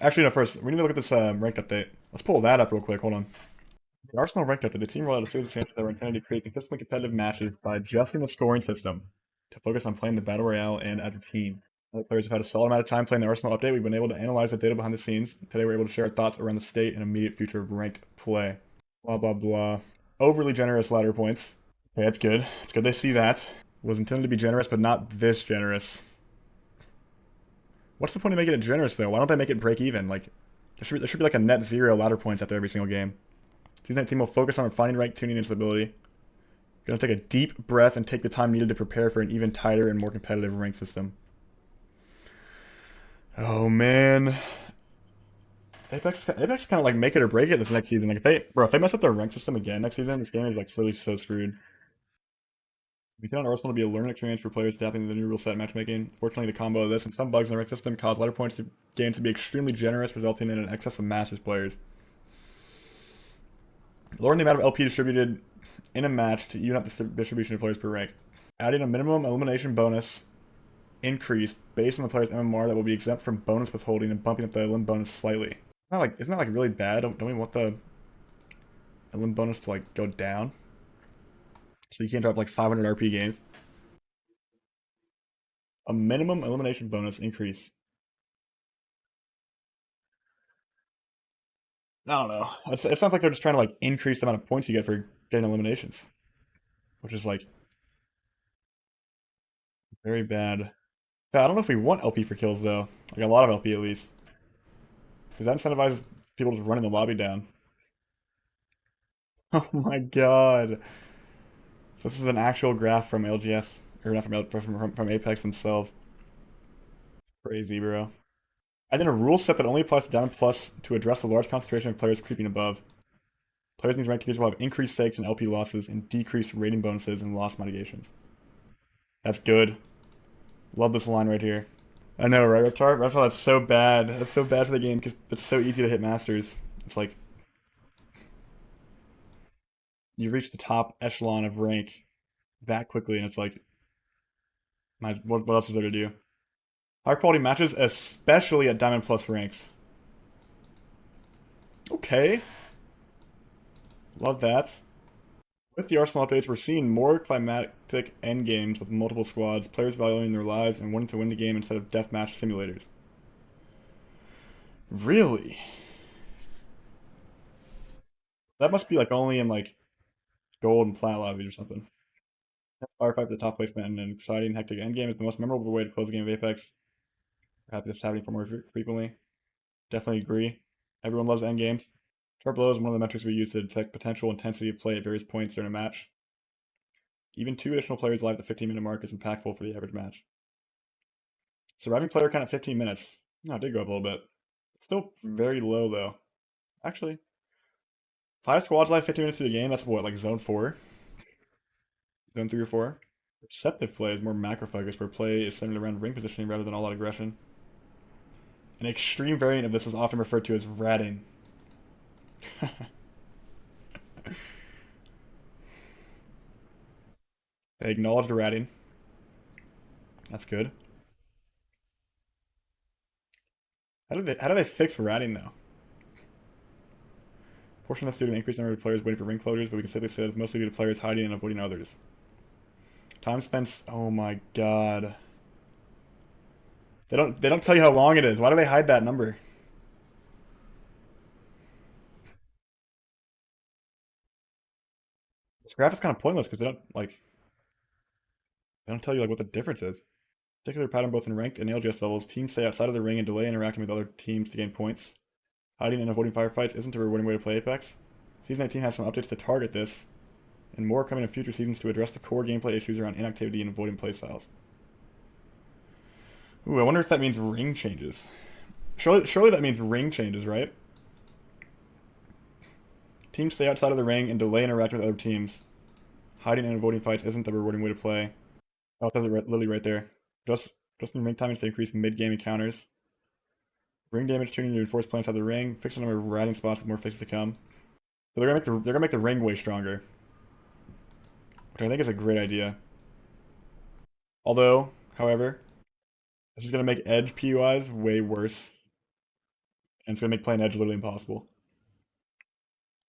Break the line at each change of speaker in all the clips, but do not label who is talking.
Actually, no, first, we need to look at this ranked update. Let's pull that up real quick. Hold on. The Arsenal ranked update. The team rolled out a series of changes that were intended to create consistently competitive matches by adjusting the scoring system to focus on playing the Battle Royale and as a team. Other players have had a solid amount of time playing the Arsenal update. We've been able to analyze the data behind the scenes. Today, we're able to share our thoughts around the state and immediate future of ranked play. Blah, blah, blah. Overly generous ladder points. Okay, that's good. It's good they see that. It was intended to be generous, but not this generous. What's the point of making it generous, though? Why don't they make it break even? Like, there should be like a net zero ladder points after every single game. Season 19 will focus on refining rank, tuning, and stability. Gonna take a deep breath and take the time needed to prepare for an even tighter and more competitive rank system. Oh man, Apex kind of like make it or break it this next season. Like if they mess up their rank system again next season, this game is like slowly so screwed. We found Arsenal to be a learning experience for players adapting to the new rule set matchmaking. Fortunately, the combo of this and some bugs in the rank system caused ladder points games to be extremely generous, resulting in an excess of Masters players. Lowering the amount of LP distributed in a match to even up the distribution of players per rank. Adding a minimum elimination bonus increase based on the player's MMR that will be exempt from bonus withholding and bumping up the elim bonus slightly. Isn't that like really bad? Don't we want the elim bonus to like go down? So you can't drop like 500 RP games. A minimum elimination bonus increase. I don't know. It sounds like they're just trying to like increase the amount of points you get for getting eliminations, which is like very bad. Yeah, I don't know if we want LP for kills though. Like a lot of LP at least, because that incentivizes people just running the lobby down. Oh my god. This is an actual graph from LGS, or not from Apex themselves. Crazy, bro. I did a rule set that only applies to Diamond Plus to address the large concentration of players creeping above. Players in these ranked tiers will have increased stakes in LP losses and decreased rating bonuses and loss mitigations. That's good. Love this line right here. I know, right, Reptar? Reptar, that's so bad. That's so bad for the game because it's so easy to hit Masters. It's like you reach the top echelon of rank that quickly, and it's like, what else is there to do? High quality matches, especially at Diamond Plus ranks. Okay. Love that. With the Arsenal updates, we're seeing more climactic endgames with multiple squads, players valuing their lives and wanting to win the game instead of deathmatch simulators. Really? That must be like only in like gold and plat lobbies or something. Firefight for the top placement and an exciting, hectic endgame is the most memorable way to close a game of Apex. We're happy this is happening for more frequently. Definitely agree. Everyone loves endgames. Sharp blow is one of the metrics we use to detect potential intensity of play at various points during a match. Even 2 additional players live at the 15-minute mark is impactful for the average match. Surviving player count at 15 minutes. No, it did go up a little bit. It's still very low, though. Actually, 5 squads live 15 minutes of the game, that's what, like Zone 4? Zone 3 or 4? Receptive play is more macro-focused, where play is centered around ring positioning rather than all-out aggression. An extreme variant of this is often referred to as ratting. They acknowledged the ratting. That's good. How do they fix ratting though? Portion of this due to the increased number of players waiting for ring closures, but we can safely say that it's mostly due to players hiding and avoiding others. Time spent. Oh my god. They don't tell you how long it is. Why do they hide that number? This graph is kind of pointless because they don't tell you like what the difference is. Particular pattern both in ranked and LGS levels, teams stay outside of the ring and delay interacting with other teams to gain points. Hiding and avoiding firefights isn't a rewarding way to play Apex. Season 19 has some updates to target this, and more coming in future seasons to address the core gameplay issues around inactivity and avoiding playstyles. Ooh, I wonder if that means ring changes. Surely that means ring changes, right? Teams stay outside of the ring and delay interacting with other teams. Hiding and avoiding fights isn't the rewarding way to play. Oh, it does it literally right there. Just in ring timings to increase mid-game encounters. Ring damage tuning to enforce play inside the ring. Fix the number of riding spots with more fixes to come. So they're gonna make the ring way stronger, which I think is a great idea. Although, however, this is gonna make edge PUIs way worse. and it's gonna make playing edge literally impossible.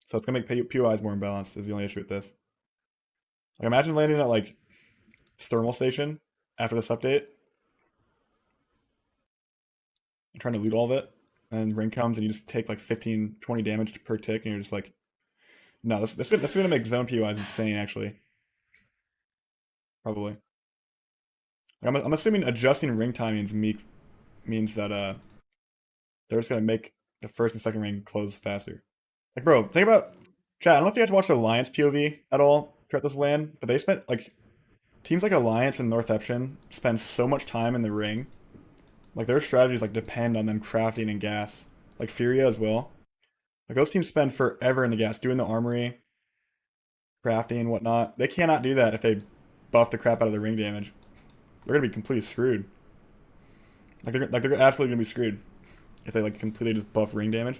So it's gonna make POIs more imbalanced. Is the only issue with this. Like imagine landing at like thermal station after this update and trying to loot all of it, and ring comes and you just take like 15, 20 damage per tick, and you're just like, no, this is gonna make zone POIs insane. Actually, probably. Like, I'm assuming adjusting ring timings means that they're just gonna make the first and second ring close faster. Like, bro, think about chat. I don't know if you guys watched Alliance POV at all throughout this LAN, but they spent like teams like Alliance and Northeption spend so much time in the ring. Like their strategies like depend on them crafting and gas. Like Furia as well. Like those teams spend forever in the gas doing the armory, crafting and whatnot. They cannot do that if they buff the crap out of the ring damage. They're gonna be completely screwed. They're absolutely gonna be screwed if they like completely just buff ring damage.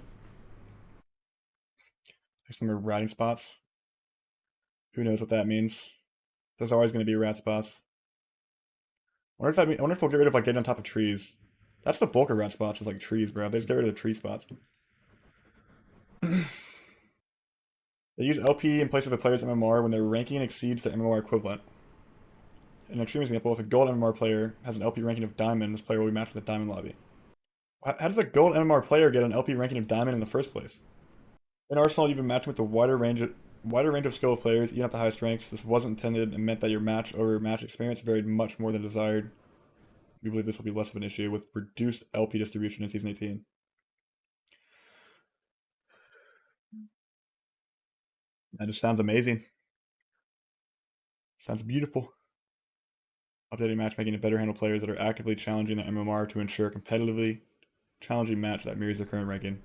There's some riding spots. Who knows what that means? There's always gonna be rat spots. I wonder if they'll get rid of like getting on top of trees. That's the bulk of rat spots is like trees, bro. They just get rid of the tree spots. They use LP in place of the player's MMR when their ranking exceeds their MMR equivalent. In an extreme example, if a gold MMR player has an LP ranking of diamond, this player will be matched with a diamond lobby. How does a gold MMR player get an LP ranking of diamond in the first place? In Arsenal, you've been matched with a wider range of skill of players, even at the highest ranks. This wasn't intended and meant that your match over match experience varied much more than desired. We believe this will be less of an issue with reduced LP distribution in Season 18. That just sounds amazing. Sounds beautiful. Updating matchmaking to better handle players that are actively challenging their MMR to ensure a competitively challenging match that mirrors their current ranking.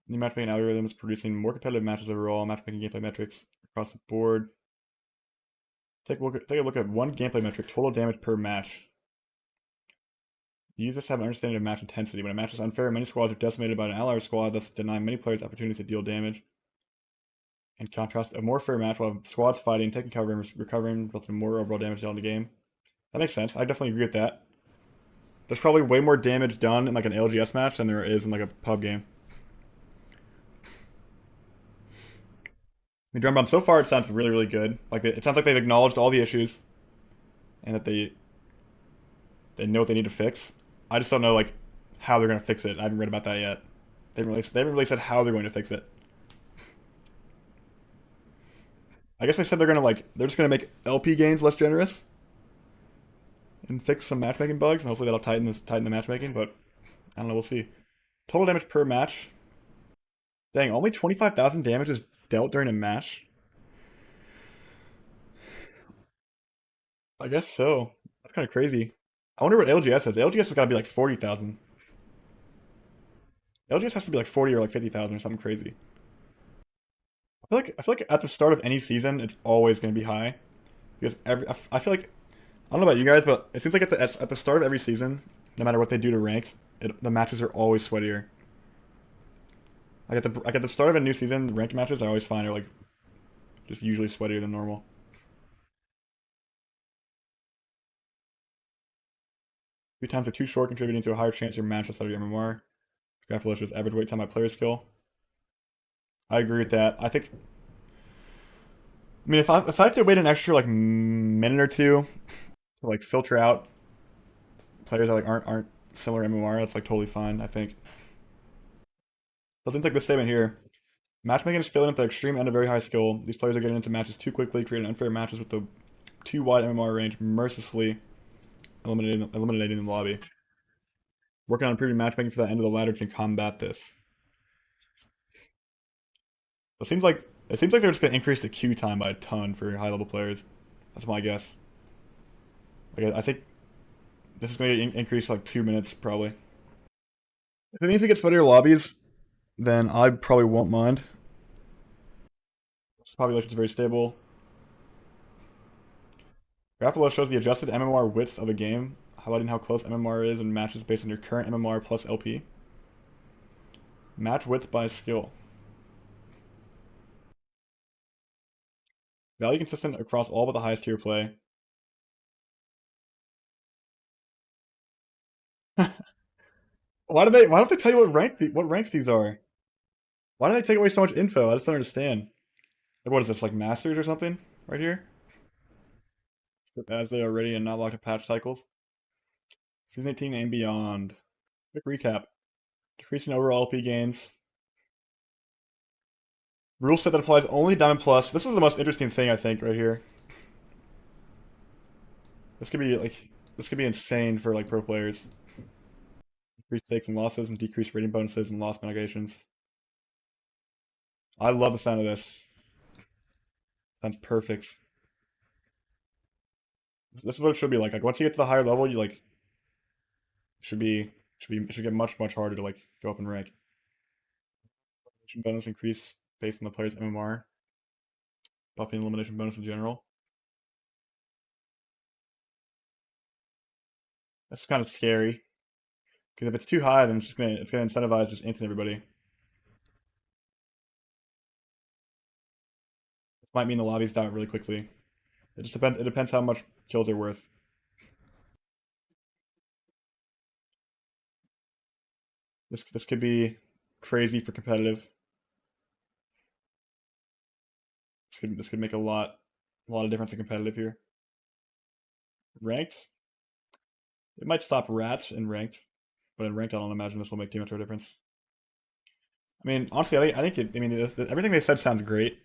New matchmaking algorithms producing more competitive matches overall, matchmaking gameplay metrics across the board. Take a look at one gameplay metric, total damage per match. Use this to have an understanding of match intensity. When a match is unfair, many squads are decimated by an ally squad, thus denying many players opportunities to deal damage. In contrast, a more fair match will have squads fighting, taking cover, and recovering, resulting in more overall damage dealt in the game. That makes sense. I definitely agree with that. There's probably way more damage done in like an LGS match than there is in like a pub game. I mean, Drum Bomb, so far it sounds really, really good. Like it sounds like they've acknowledged all the issues and that they know what they need to fix. I just don't know like how they're gonna fix it. I haven't read about that yet. They haven't really said how they're going to fix it. I guess they said they're just gonna make LP gains less generous and fix some matchmaking bugs, and hopefully that'll tighten the matchmaking. But I don't know. We'll see. Total damage per match. Dang, only 25,000 damage is dealt during a match. I guess so. That's kind of crazy. I wonder what LGS is. LGS has got to be like 40,000. LGS has to be like 40 or like 50,000 or something crazy. I feel like at the start of any season, it's always going to be high because I feel like I don't know about you guys, but it seems like at the start of every season, no matter what they do to ranked, the matches are always sweatier. Like at the start of a new season, the ranked matches I always find are like just usually sweatier than normal. 3 times are too short, contributing to a higher chance your match outside of your MMR. Graph shows average wait time by player skill. I agree with that. I mean, if I have to wait an extra like minute or two to like filter out players that like aren't similar MMR, that's like totally fine. I think. Doesn't take this statement here. Matchmaking is failing at the extreme end of very high skill. These players are getting into matches too quickly, creating unfair matches with the too wide MMR range, mercilessly eliminating the lobby. Working on improving matchmaking for that end of the ladder to combat this. It seems like they're just gonna increase the queue time by a ton for high level players. That's my guess. Like I think this is gonna increase like 2 minutes probably. If it means we get sweatier lobbies, then I probably won't mind. This population is very stable. Graph below shows the adjusted MMR width of a game, highlighting how close MMR is in matches based on your current MMR plus LP. Match width by skill. Value consistent across all but the highest tier play. Why don't they tell you what ranks these are? Why do they take away so much info? I just don't understand. Like, what is this, like Masters or something? Right here? As they are ready and not locked to patch cycles. Season 18 and beyond. Quick recap. Decreasing overall LP gains. Rule set that applies only Diamond Plus. This is the most interesting thing, I think, right here. This could be insane for like pro players. Increased stakes and losses and decreased rating bonuses and loss mitigations. I love the sound of this. Sounds perfect. This is what it should be like. Like once you get to the higher level, you like it should get much harder to like go up in rank. Elimination bonus increase based on the player's MMR. Buffing and elimination bonus in general. That's kind of scary. Because if it's too high, then it's gonna incentivize just inting everybody. This might mean the lobbies die really quickly. It just depends. It depends how much kills are worth. This could be crazy for competitive. This could make a lot of difference in competitive here. Ranked, it might stop rats in ranked, but in ranked, I don't imagine this will make too much of a difference. I mean, honestly, I think it. I mean, everything they said sounds great,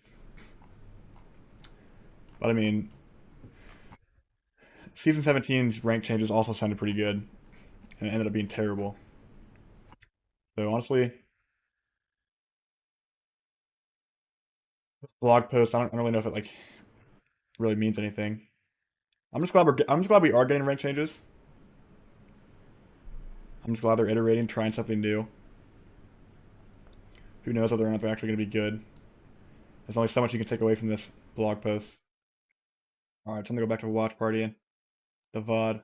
but I mean, Season 17's rank changes also sounded pretty good, and it ended up being terrible. So honestly, this blog post, I don't really know if it like really means anything. I'm just glad we are getting rank changes. I'm just glad they're iterating, trying something new. Who knows whether or not they're actually going to be good. There's only so much you can take away from this blog post. Alright, time to go back to watch partying. The VOD.